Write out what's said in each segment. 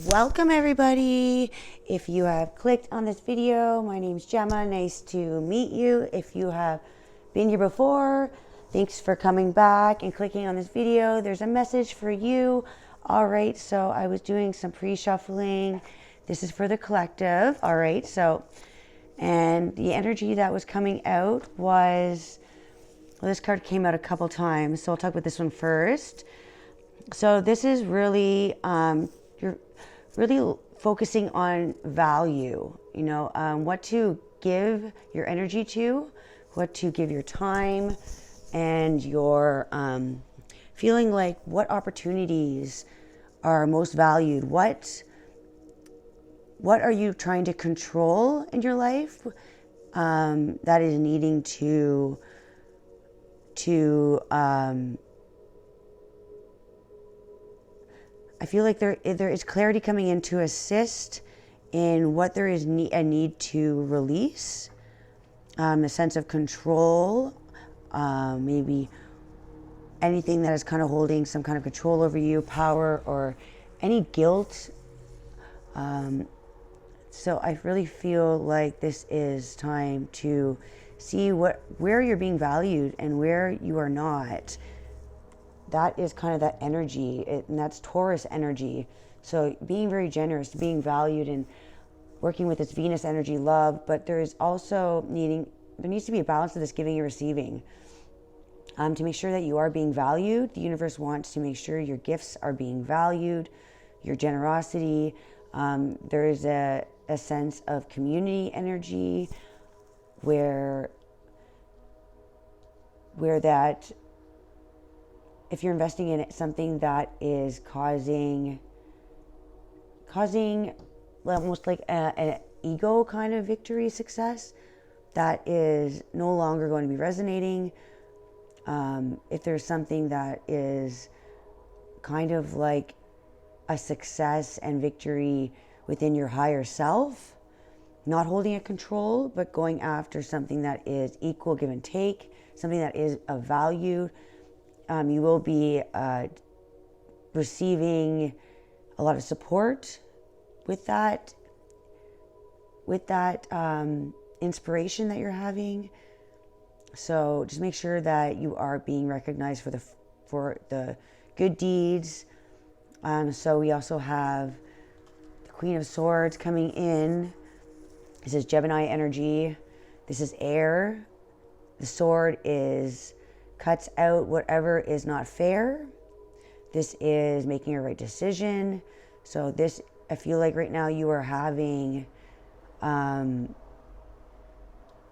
Welcome everybody. If you have clicked on this video, my name's Gemma. Nice to meet you. If you have been here before, thanks for coming back and clicking on this video. There's a message for you. All right, so I was doing some pre-shuffling. This is for the collective. All right, so, and the energy that was coming out was, well, this card came out a couple times, so I'll talk about this one first. So this is really, you're really focusing on value, you know, what to give your energy to, what to give your time, and your feeling like what opportunities are most valued. What are you trying to control in your life that is needing to I feel like there is clarity coming in to assist in what there is a need to release, a sense of control, maybe anything that is kind of holding some kind of control over you, power, or any guilt. So I really feel like this is time to see where you're being valued and where you are not. That is kind of that energy, and that's Taurus energy. So being very generous, being valued, and working with this Venus energy, love. But there is also there needs to be a balance of this giving and receiving. To make sure that you are being valued, the universe wants to make sure your gifts are being valued, your generosity. There is a sense of community energy where that, if you're investing in something that is causing almost like an ego kind of victory success, that is no longer going to be resonating. If there's something that is kind of like a success and victory within your higher self, not holding a control, but going after something that is equal give and take, something that is of value, you will be receiving a lot of support with that inspiration that you're having. So just make sure that you are being recognized for the good deeds. So we also have the Queen of Swords coming in. This is Gemini energy. This is air. The sword cuts out whatever is not fair. This is making a right decision. So this, I feel like right now you are having,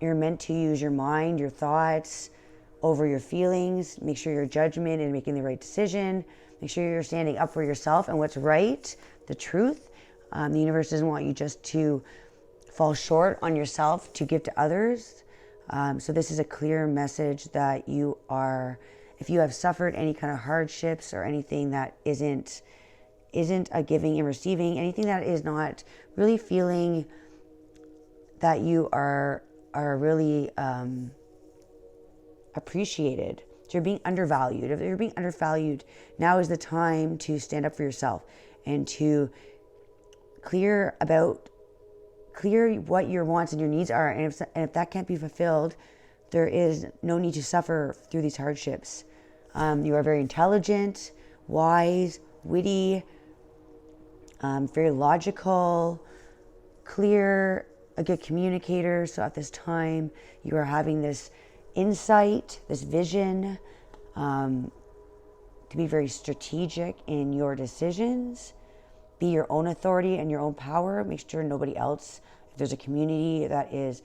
you're meant to use your mind, your thoughts over your feelings. Make sure your judgment and making the right decision. Make sure you're standing up for yourself and what's right, the truth. The universe doesn't want you just to fall short on yourself to give to others. So this is a clear message that you are, if you have suffered any kind of hardships or anything that isn't a giving and receiving, anything that is not really feeling that you are really appreciated. So you're being undervalued. If you're being undervalued, now is the time to stand up for yourself and to clear what your wants and your needs are, and if that can't be fulfilled, there is no need to suffer through these hardships. You are very intelligent, wise, witty, very logical, clear, a good communicator. So at this time, you are having this insight, this vision, to be very strategic in your decisions. Be your own authority and your own power. Make sure nobody else, if there's a community that is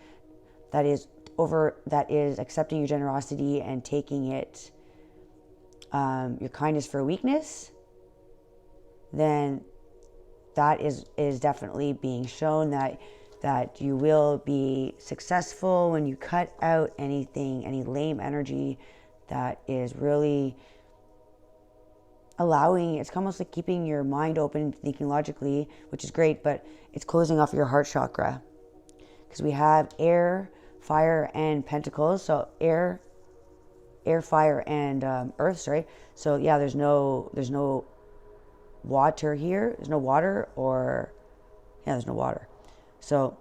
accepting your generosity and taking it, your kindness for weakness, then that is definitely being shown that you will be successful when you cut out any lame energy that is really allowing, it's almost like keeping your mind open and thinking logically, which is great, but it's closing off your heart chakra. Because we have air, fire, and pentacles. So air, fire, and earth, sorry. So yeah, there's no water here. There's no water, or yeah, there's no water. So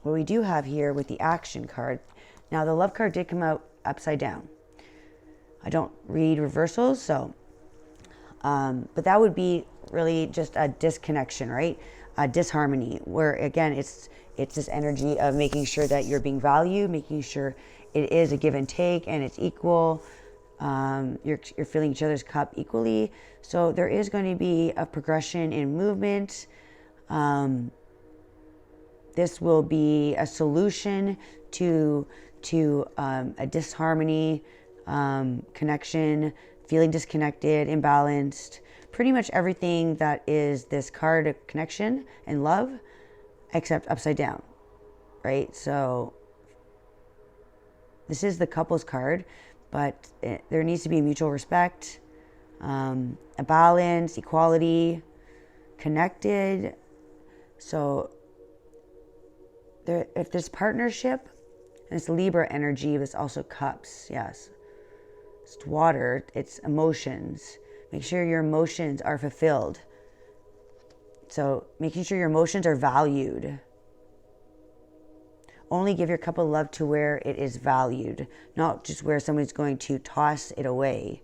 what we do have here with the action card, now the love card did come out upside down. I don't read reversals, so but that would be really just a disconnection, right? A disharmony, where again it's this energy of making sure that you're being valued, making sure it is a give and take and it's equal. You're filling each other's cup equally. So there is going to be a progression in movement. This will be a solution to a disharmony, connection, feeling disconnected, imbalanced, pretty much everything that is this card of connection and love, except upside down, right? So this is the couples card, but there needs to be mutual respect, a balance, equality, connected. So if there's partnership, and it's Libra energy, but it's also cups, yes. It's water, it's emotions. Make sure your emotions are fulfilled. So making sure your emotions are valued. Only give your cup of love to where it is valued, not just where somebody's going to toss it away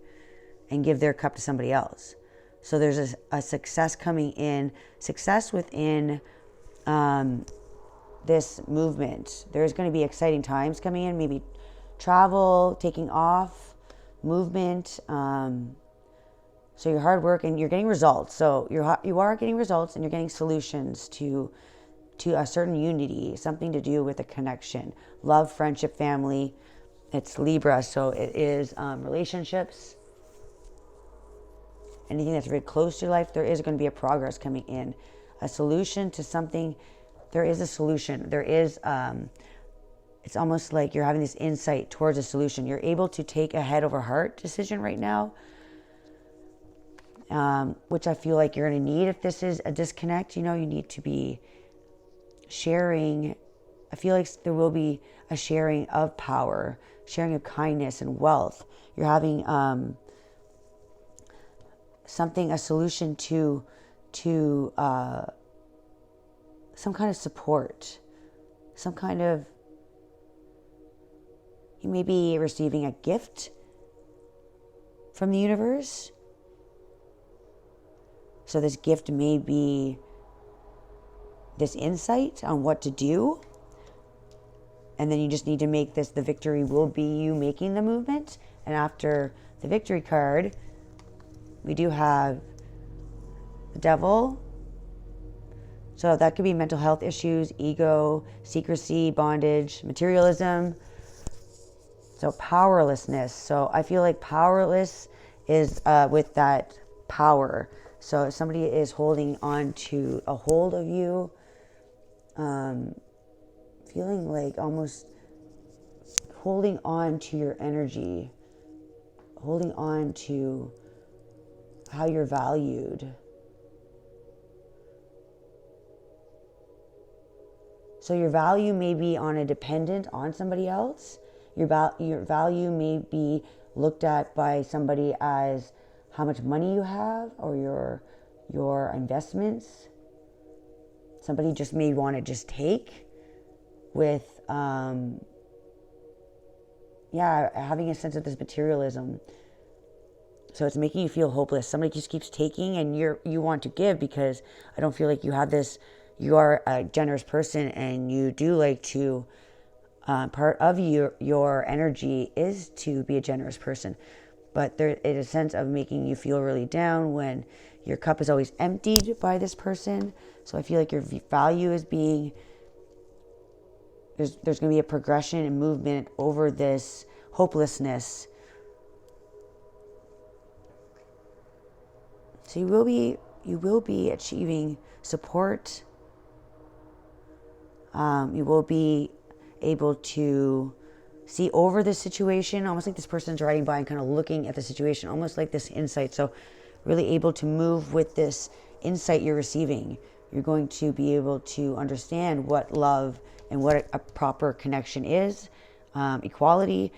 and give their cup to somebody else. So there's a success coming in, success within this movement. There's going to be exciting times coming in, maybe travel, taking off, movement. So your hard work and you're getting results. So you are getting results and you're getting solutions to a certain unity, something to do with a connection, love, friendship, family. It's Libra, so it is relationships. Anything that's very close to your life, there is going to be a progress coming in, a solution to something. There is a solution. There is, it's almost like you're having this insight towards a solution. You're able to take a head over heart decision right now, which I feel like you're going to need if this is a disconnect. You know, you need to be sharing. I feel like there will be a sharing of power, sharing of kindness and wealth. You're having something, a solution to some kind of support, some kind of, you may be receiving a gift from the universe. So this gift may be this insight on what to do. And then you just need to make this, the victory will be you making the movement. And after the victory card, we do have the Devil. So that could be mental health issues, ego, secrecy, bondage, materialism. So powerlessness. So I feel like powerless is with that power. So if somebody is holding on to a hold of you, feeling like almost holding on to your energy, holding on to how you're valued. So your value may be on a dependent on somebody else. Your value may be looked at by somebody as how much money you have or your investments. Somebody just may want to just take with, having a sense of this materialism. So it's making you feel hopeless. Somebody just keeps taking and you want to give because I don't feel like you have this. You are a generous person and you do like to, part of your energy is to be a generous person. But there is a sense of making you feel really down when your cup is always emptied by this person. So I feel like your value is being, there's going to be a progression and movement over this hopelessness. So you will be achieving support. You will be able to see over the situation, almost like this person's riding by and kind of looking at the situation, almost like this insight. So really able to move with this insight you're receiving. You're going to be able to understand what love and what a proper connection is. Equality.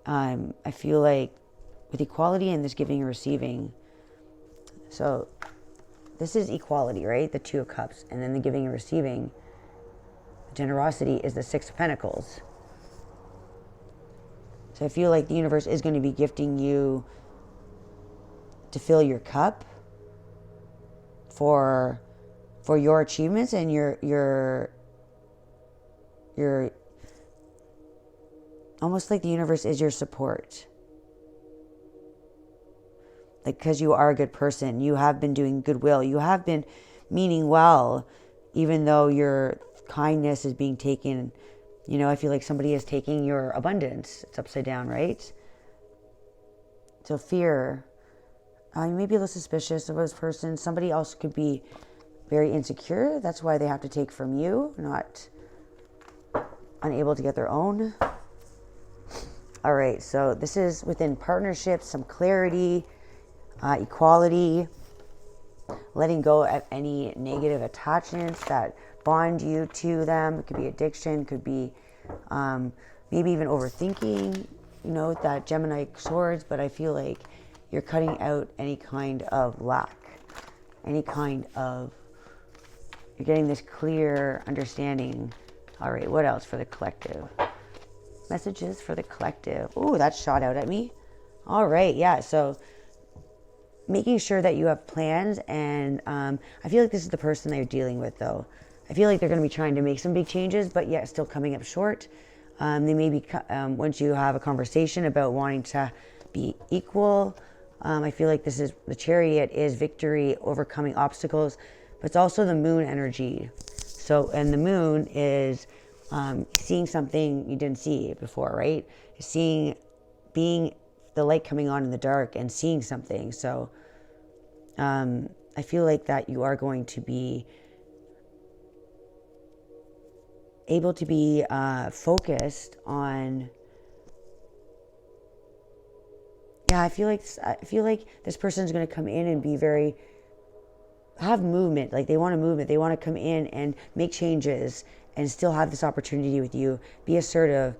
I feel like with equality and this giving and receiving. So this is equality, right? The Two of Cups, and then the giving and receiving. Generosity is the Six of Pentacles. So I feel like the universe is going to be gifting you to fill your cup for your achievements and your almost like the universe is your support. Like, because you are a good person, you have been doing goodwill, you have been meaning well, even though your kindness is being taken. You know, I feel like somebody is taking your abundance. It's upside down, right? So fear. You may be a little suspicious of this person. Somebody else could be very insecure. That's why they have to take from you, not unable to get their own. All right, so this is within partnerships, some clarity, equality, letting go of any negative attachments that bond you to them. It could be addiction, could be maybe even overthinking, you know, that Gemini swords, but I feel like you're cutting out any kind of lack, any kind of, you're getting this clear understanding. All right, what else for the collective? Messages for the collective. Oh, that shot out at me. All right, yeah, so making sure that you have plans, and I feel like this is the person that you're dealing with, though. I feel like they're going to be trying to make some big changes, but yet still coming up short. They may be, once you have a conversation about wanting to be equal, I feel like this is, the Chariot is victory, overcoming obstacles, but it's also the moon energy. So, and the moon is seeing something you didn't see before, right? Being the light coming on in the dark and seeing something. So I feel like that you are going to be able to be focused on, yeah, I feel like this person's going to come in and be very, have movement. Like, they want a movement. They want to come in and make changes and still have this opportunity with you. Be assertive.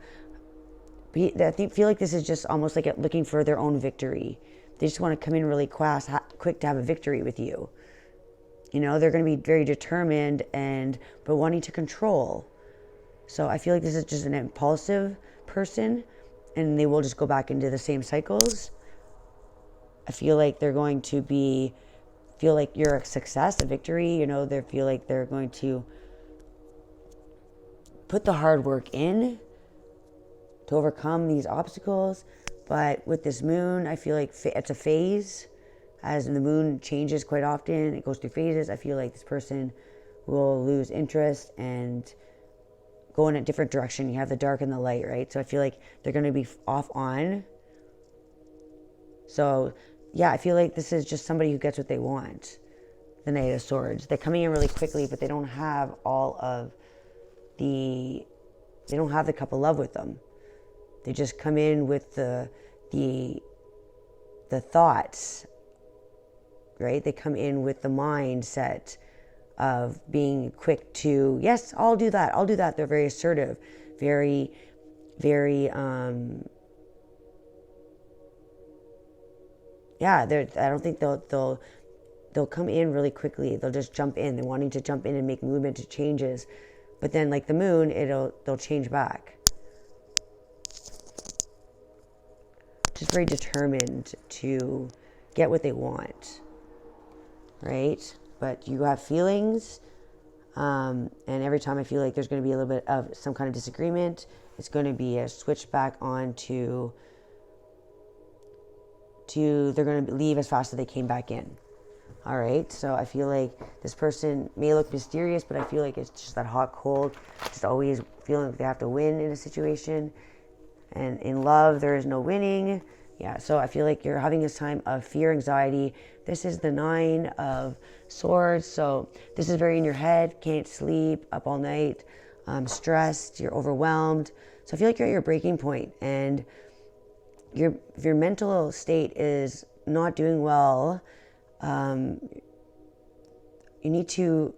I feel like this is just almost like looking for their own victory. They just want to come in really quick to have a victory with you. You know, they're going to be very determined but wanting to control. So I feel like this is just an impulsive person, and they will just go back into the same cycles. I feel like they're going to feel like you're a success, a victory. You know, they feel like they're going to put the hard work in to overcome these obstacles. But with this moon, I feel like it's a phase. As the moon changes quite often, it goes through phases. I feel like this person will lose interest and go in a different direction. You have the dark and the light, right? So I feel like they're going to be off on. So yeah, I feel like this is just somebody who gets what they want. The Knight of Swords. They're coming in really quickly, but they don't have they don't have the cup of love with them. They just come in with the thoughts, right? They come in with the mindset of being quick to, yes, I'll do that. I'll do that. They're very assertive, very, very, yeah, I don't think they'll come in really quickly. They'll just jump in. They're wanting to jump in and make movement to changes. But then, like the moon, they'll change back. Just very determined to get what they want, right? But you have feelings, and every time I feel like there's going to be a little bit of some kind of disagreement, it's going to be a switch back on to they're going to leave as fast as they came back in. All right, so I feel like this person may look mysterious, but I feel like it's just that hot, cold, just always feeling like they have to win in a situation. And in love, there is no winning. Yeah, so I feel like you're having this time of fear, anxiety. This is the Nine of Swords, so this is very in your head, can't sleep, up all night, stressed, you're overwhelmed. So I feel like you're at your breaking point, and your mental state is not doing well. You need to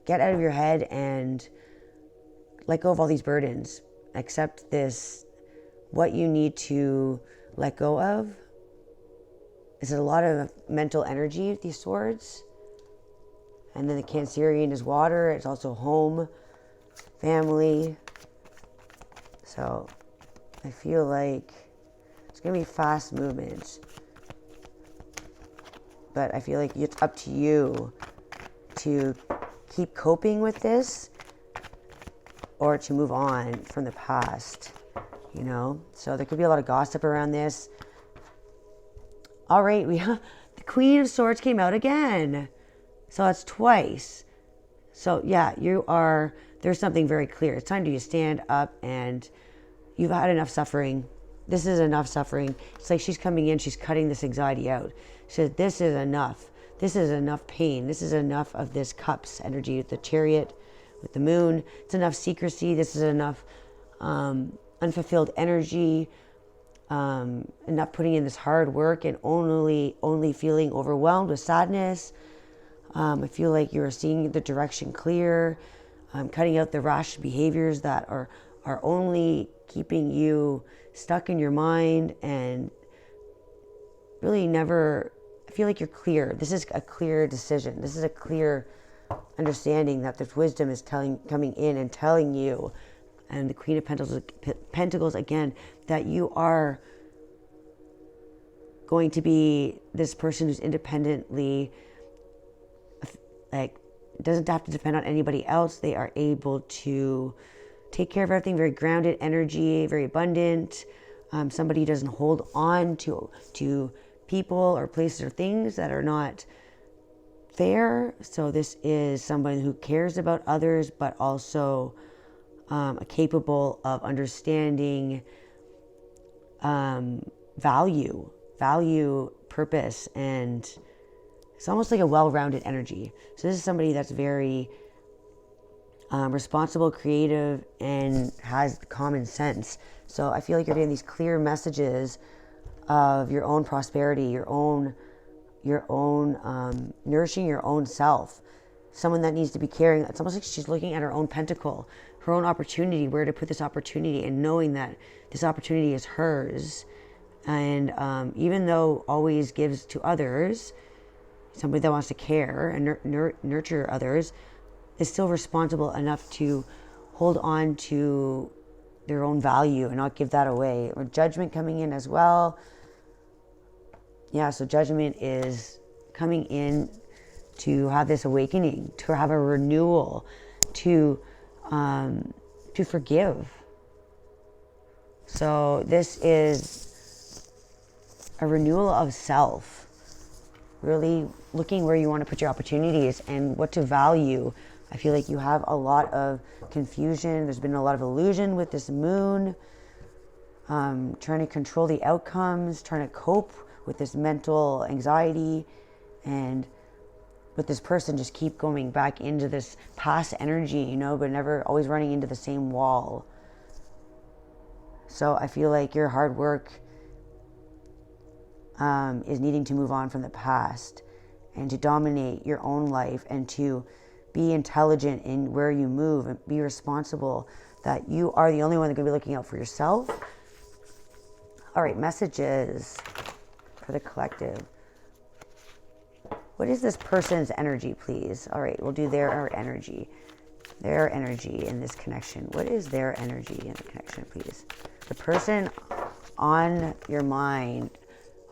get out of your head and let go of all these burdens. Accept this, what you need to let go of. Is a lot of mental energy with these swords. And then the Cancerian is water. It's also home, family. So I feel like it's going to be fast movements. But I feel like it's up to you to keep coping with this or to move on from the past, you know? So there could be a lot of gossip around this. All right, the Queen of Swords came out again. So that's twice. So yeah, there's something very clear. It's time to stand up, and you've had enough suffering. This is enough suffering. It's like she's coming in, she's cutting this anxiety out. She says, this is enough. This is enough pain. This is enough of this Cups energy with the Chariot, with the Moon. It's enough secrecy. This is enough unfulfilled energy. Enough putting in this hard work and only feeling overwhelmed with sadness. I feel like you're seeing the direction clear. Cutting out the rash behaviors that are only keeping you stuck in your mind and really never. I feel like you're clear. This is a clear decision. This is a clear understanding that this wisdom is coming in and telling you, and the Queen of Pentacles again, that you are going to be this person who's independently, like, doesn't have to depend on anybody else. They are able to take care of everything. Very grounded energy, very abundant. Somebody who doesn't hold on to people or places or things that are not fair. So this is someone who cares about others, but also capable of understanding value, purpose, and it's almost like a well-rounded energy. So this is somebody that's very responsible, creative, and has common sense. So I feel like you're getting these clear messages of your own prosperity, your own nourishing your own self. Someone that needs to be caring. It's almost like she's looking at her own pentacle, her own opportunity, where to put this opportunity, and knowing that this opportunity is hers. And even though always gives to others, somebody that wants to care and nurture others is still responsible enough to hold on to their own value and not give that away. Or Judgment coming in as well. Yeah, so Judgment is coming in to have this awakening, to have a renewal, to forgive. So this is a renewal of self. Really looking where you want to put your opportunities and what to value. I feel like you have a lot of confusion. There's been a lot of illusion with this Moon. Trying to control the outcomes, trying to cope with this mental anxiety, and with this person just keep going back into this past energy, you know, but never always running into the same wall. So I feel like your hard work is needing to move on from the past and to dominate your own life and to be intelligent in where you move and be responsible, that you are the only one that's going to be looking out for yourself. All right, messages for the collective. What is this person's energy, please? All right, we'll do their energy. Their energy in this connection. What is their energy in the connection, please? The person on your mind.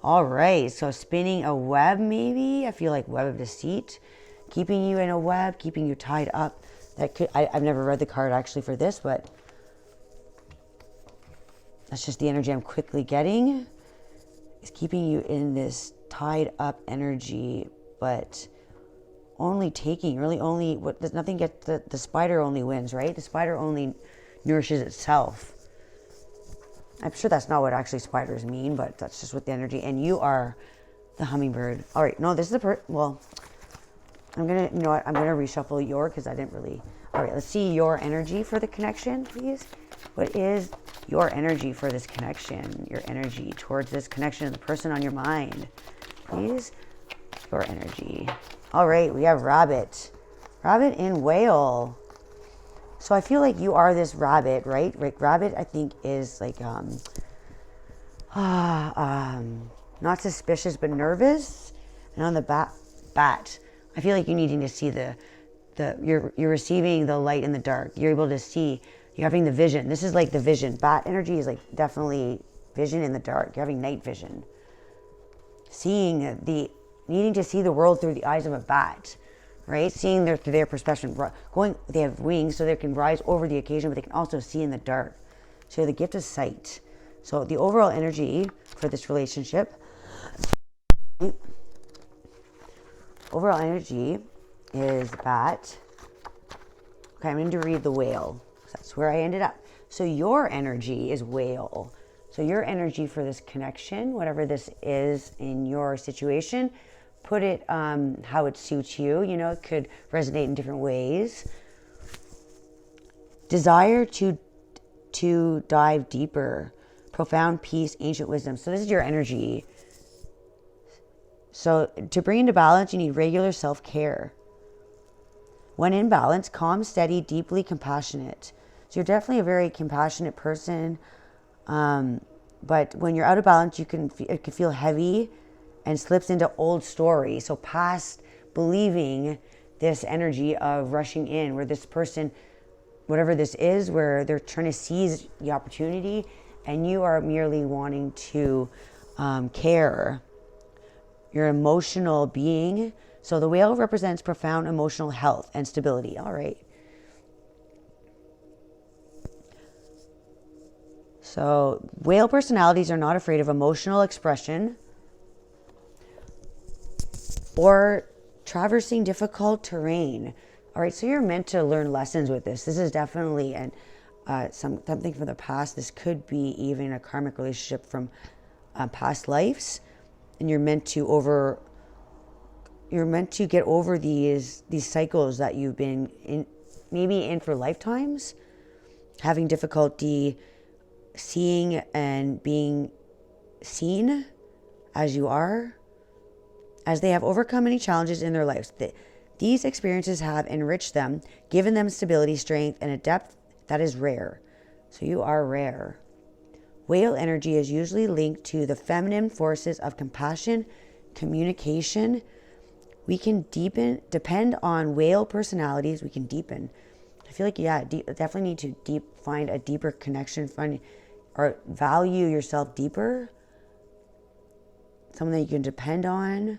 All right, so spinning a web, maybe. I feel like web of deceit. Keeping you in a web, keeping you tied up. That could, I've never read the card actually for this, but that's just the energy I'm quickly getting. Is keeping you in this tied up energy, but only taking, really only, what does nothing get, the spider only wins, right? The spider only nourishes itself. I'm sure that's not what actually spiders mean, but that's just what the energy, and you are the hummingbird. All right, no, this is the well, I'm gonna, you know what, I'm gonna reshuffle your, because I didn't really, all right, let's see your energy for the connection, please. What is your energy for this connection? Your energy towards this connection and the person on your mind, please. Your energy. All right, we have rabbit. Rabbit in whale. So I feel like you are this rabbit, right? Like rabbit, I think, is like not suspicious but nervous. And on the bat, I feel like you're needing to see you're receiving the light in the dark. You're able to see, you're having the vision. This is like the vision. Bat energy is like definitely vision in the dark. You're having night vision. Needing to see the world through the eyes of a bat, right? Seeing through their perspective. They have wings so they can rise over the occasion, but they can also see in the dark. So the gift of sight. So the overall energy for this relationship, overall energy is bat. Okay, I'm going to read the whale. That's where I ended up. So your energy is whale. So your energy for this connection, whatever this is in your situation, put it how it suits you. You know, it could resonate in different ways. Desire to dive deeper. Profound peace, ancient wisdom. So this is your energy. So to bring into balance, you need regular self-care. When in balance, calm, steady, deeply compassionate. So you're definitely a very compassionate person. But when you're out of balance, it can feel heavy and slips into old stories. So past believing this energy of rushing in, where this person, whatever this is, where they're trying to seize the opportunity and you are merely wanting to care. You're an emotional being. So the whale represents profound emotional health and stability. All right. So whale personalities are not afraid of emotional expression or traversing difficult terrain. All right, so you're meant to learn lessons with this. This is definitely something from the past. This could be even a karmic relationship from past lives, and you're meant to get over these cycles that you've been in for lifetimes, having difficulty seeing and being seen as you are, as they have overcome many challenges in their lives. These experiences have enriched them, given them stability, strength, and a depth that is rare. So you are rare. Whale energy is usually linked to the feminine forces of compassion, communication. We can depend on whale personalities. We can deepen. I feel like, definitely need to find a deeper connection, or value yourself deeper. Someone that you can depend on.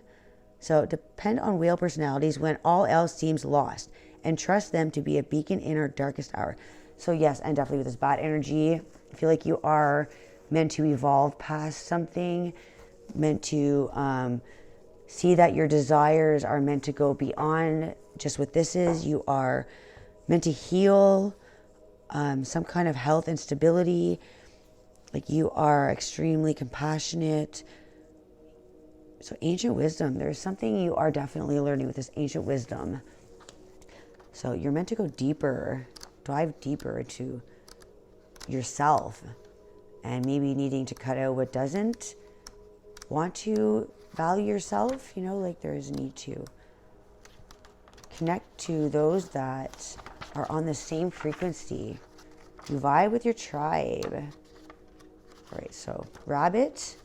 So depend on whale personalities when all else seems lost, and trust them to be a beacon in our darkest hour. So yes, and definitely with this bad energy, I feel like you are meant to evolve past something, meant to see that your desires are meant to go beyond just what this is. You are meant to heal some kind of health and stability. Like, you are extremely compassionate. So ancient wisdom, there's something you are definitely learning with this ancient wisdom. So you're meant to go deeper, dive deeper into yourself, and maybe needing to cut out what doesn't want to value yourself. You know, like, there's a need to connect to those that are on the same frequency. You vibe with your tribe. All right, so rabbit.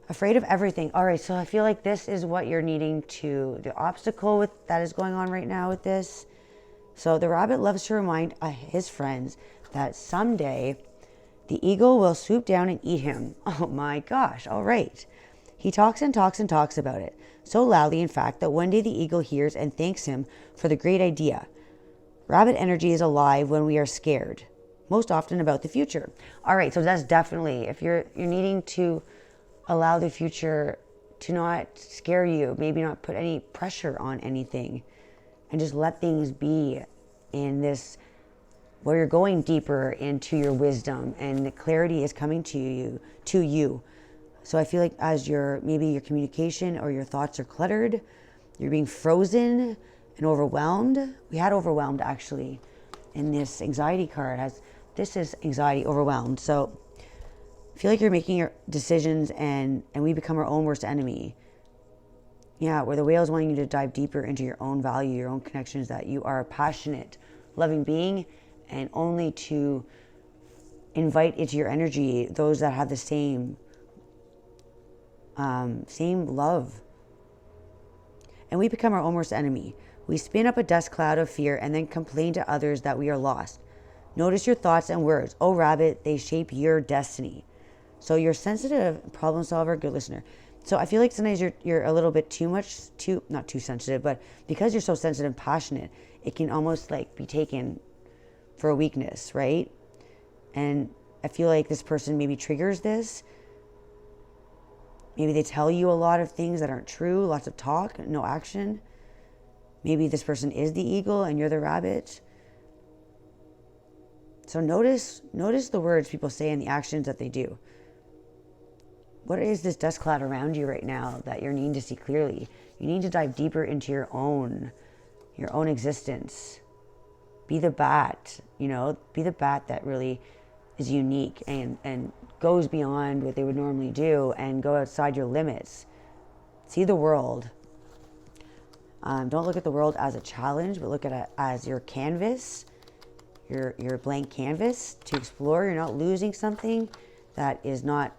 Afraid of everything. All right, so I feel like this is what you're needing to, the obstacle that is going on right now with this. So the rabbit loves to remind his friends that someday the eagle will swoop down and eat him. Oh my gosh, all right. He talks and talks and talks about it, so loudly in fact that one day the eagle hears and thanks him for the great idea. Rabbit energy is alive when we are scared, most often about the future. All right, so that's definitely, if you're needing to allow the future to not scare you, maybe not put any pressure on anything, and just let things be in this, where you're going deeper into your wisdom and the clarity is coming to you. So I feel like as maybe your communication or your thoughts are cluttered, you're being frozen and overwhelmed. We had overwhelmed actually in this anxiety card. This is anxiety, overwhelmed. So I feel like you're making your decisions and we become our own worst enemy. Yeah, where the whale is wanting you to dive deeper into your own value, your own connections, that you are a passionate, loving being, and only to invite into your energy those that have the same love. and we become our own worst enemy. We spin up a dust cloud of fear and then complain to others that we are lost. Notice your thoughts and words. Oh, rabbit, they shape your destiny. So you're sensitive, problem solver, good listener. So I feel like sometimes you're a little bit not too sensitive, but because you're so sensitive and passionate, it can almost like be taken for a weakness, right? And I feel like this person maybe triggers this. Maybe they tell you a lot of things that aren't true, lots of talk, no action. Maybe this person is the eagle and you're the rabbit. So notice the words people say and the actions that they do. What is this dust cloud around you right now that you're needing to see clearly? You need to dive deeper into your own existence. Be the bat, be the bat that really is unique and goes beyond what they would normally do and go outside your limits. See the world. Don't look at the world as a challenge, but look at it as your canvas, your blank canvas to explore. You're not losing something that is not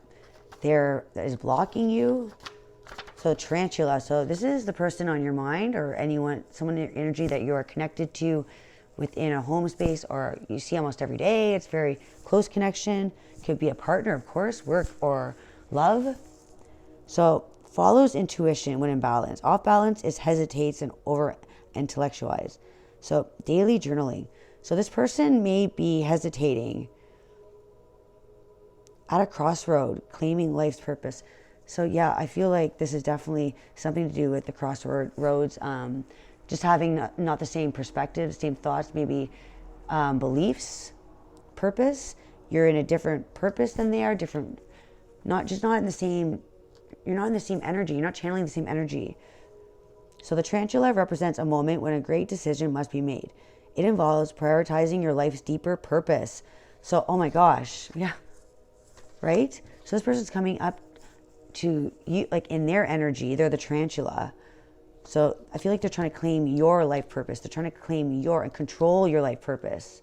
there, that is blocking you. So tarantula. So this is the person on your mind or someone in your energy that you are connected to within a home space or you see almost every day. It's very close connection. Could be a partner, of course, work or love. So follows intuition when in balance. Off balance is hesitates and over intellectualize. So daily journaling. So this person may be hesitating at a crossroad, claiming life's purpose. So yeah, I feel like this is definitely something to do with the crossroads. Just having not the same perspective, same thoughts, maybe beliefs, purpose. You're in a different purpose than they are, different, not in the same, you're not in the same energy, you're not channeling the same energy. So the tarantula represents a moment when a great decision must be made. It involves prioritizing your life's deeper purpose. So, oh my gosh, yeah, right? So this person's coming up to you, like in their energy, they're the tarantula. So I feel like they're trying to claim your life purpose. They're trying to claim and control your life purpose.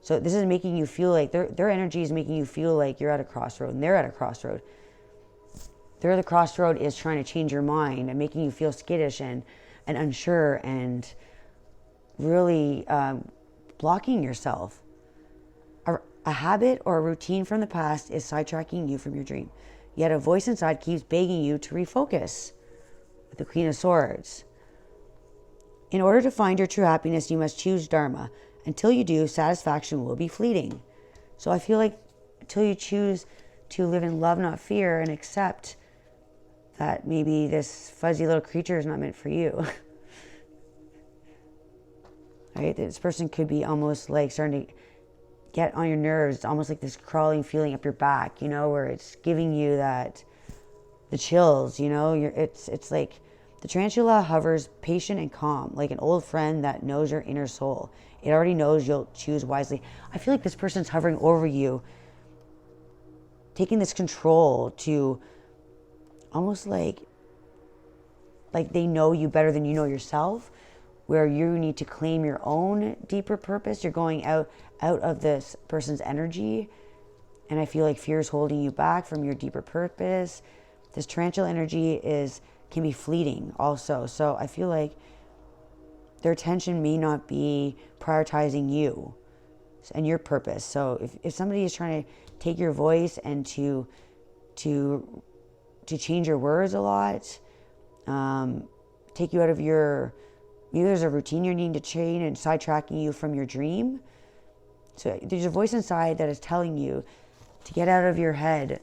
So this is making you feel like their energy is making you feel like you're at a crossroad and they're at a crossroad. The crossroad is trying to change your mind and making you feel skittish and unsure and really blocking yourself. A habit or a routine from the past is sidetracking you from your dream. Yet a voice inside keeps begging you to refocus. With the Queen of Swords. In order to find your true happiness, you must choose Dharma. Until you do, satisfaction will be fleeting. So I feel like until you choose to live in love, not fear, and accept that maybe this fuzzy little creature is not meant for you. Right? This person could be almost like starting to get on your nerves. It's almost like this crawling feeling up your back, where it's giving you the chills, it's like the tarantula hovers patient and calm, like an old friend that knows your inner soul. It already knows you'll choose wisely. I feel like this person's hovering over you, taking this control to almost like they know you better than you know yourself, where you need to claim your own deeper purpose. You're going out of this person's energy. And I feel like fear is holding you back from your deeper purpose. This tarantula energy can be fleeting also. So I feel like their attention may not be prioritizing you and your purpose. So if somebody is trying to take your voice and to change your words a lot, take you out of maybe there's a routine you're needing to change and sidetracking you from your dream. So there's a voice inside that is telling you to get out of your head.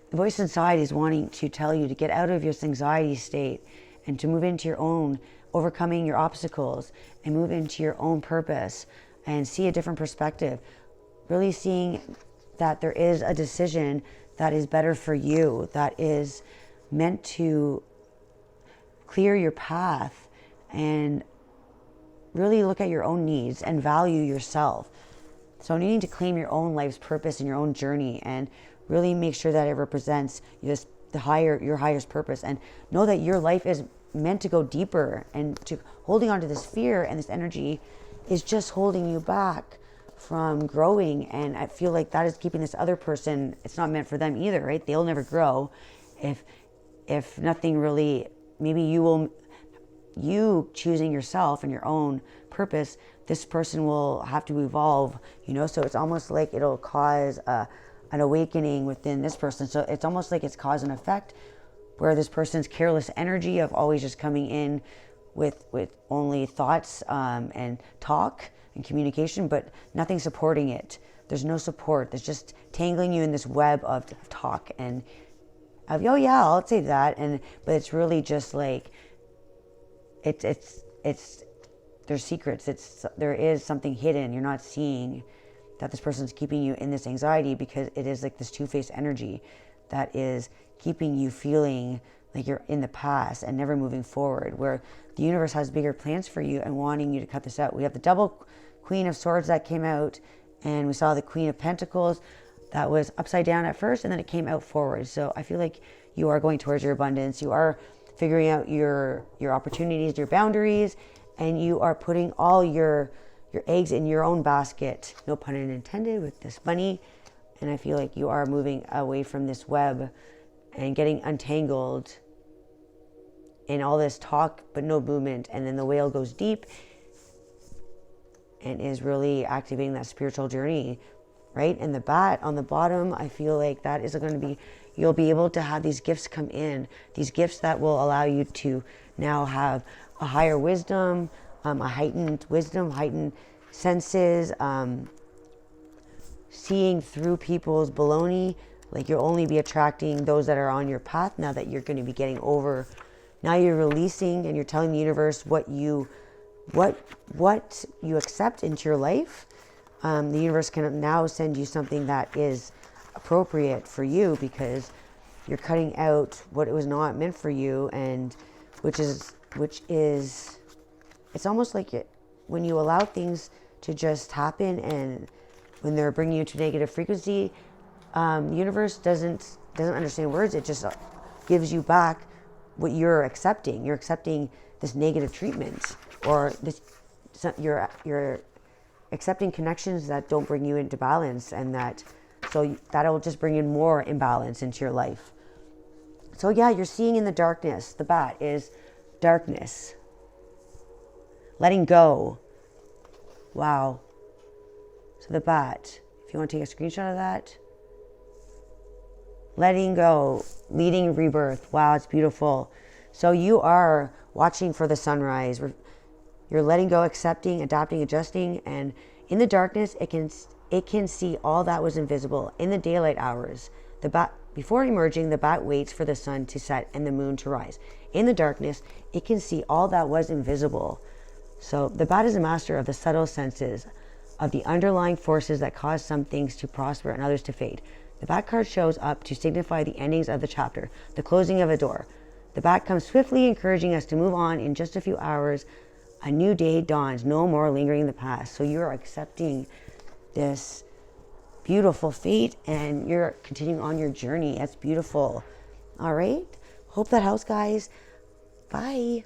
The voice inside is wanting to tell you to get out of your anxiety state and to move into your own, overcoming your obstacles and move into your own purpose and see a different perspective. Really seeing that there is a decision that is better for you, that is meant to clear your path and really look at your own needs and value yourself. So needing to claim your own life's purpose and your own journey and really make sure that it represents your highest purpose, and know that your life is meant to go deeper, and to holding on to this fear and this energy is just holding you back from growing. And I feel like that is keeping this other person, it's not meant for them either, right? They'll never grow if nothing really maybe you choosing yourself and your own purpose, this person will have to evolve, you know. So it's almost like it'll cause an awakening within this person. So it's almost like it's cause and effect, where this person's careless energy of always just coming in with only thoughts and talk and communication, but nothing supporting it. There's no support. There's just tangling you in this web of talk and of, oh yeah, I'll say that, but it's really just like it's there's secrets. There is something hidden you're not seeing, that this person's keeping you in this anxiety, because it is like this two-faced energy that is keeping you feeling like you're in the past and never moving forward, where the universe has bigger plans for you and wanting you to cut this out. We have the double Queen of Swords that came out, and we saw the Queen of Pentacles that was upside down at first, and then it came out forward. So I feel like you are going towards your abundance. You are figuring out your opportunities, your boundaries, and you are putting all your eggs in your own basket, no pun intended, with this bunny. And I feel like you are moving away from this web and getting untangled in all this talk but no movement. And then the whale goes deep and is really activating that spiritual journey, right? And the bat on the bottom, I feel like that is going to be, you'll be able to have these gifts come in, these gifts that will allow you to now have a higher wisdom, a heightened wisdom, heightened senses, seeing through people's baloney. Like, you'll only be attracting those that are on your path now that you're going to be getting over. Now you're releasing and you're telling the universe what you accept into your life. The universe can now send you something that is appropriate for you, because you're cutting out what it was not meant for you, and which is it's almost like when you allow things to just happen, and when they're bringing you to negative frequency, the universe doesn't understand words. It just gives you back what you're accepting. You're accepting this negative treatment, or you're accepting connections that don't bring you into balance, and that'll just bring in more imbalance into your life. So yeah, you're seeing in the darkness. The bat is darkness. Letting go. Wow. So the bat, if you want to take a screenshot of that. Letting go, leading rebirth. Wow, it's beautiful. So you are watching for the sunrise. You're letting go, accepting, adapting, adjusting, and in the darkness, it can see all that was invisible. In the daylight hours, the bat, before emerging, the bat waits for the sun to set and the moon to rise. In the darkness, it can see all that was invisible. So the bat is a master of the subtle senses, of the underlying forces that cause some things to prosper and others to fade. The bat card shows up to signify the endings of the chapter, the closing of a door. The bat comes swiftly, encouraging us to move on. In just a few hours, a new day dawns, no more lingering in the past. So you're accepting this beautiful fate, and you're continuing on your journey. That's beautiful. All right. Hope that helps, guys. Bye.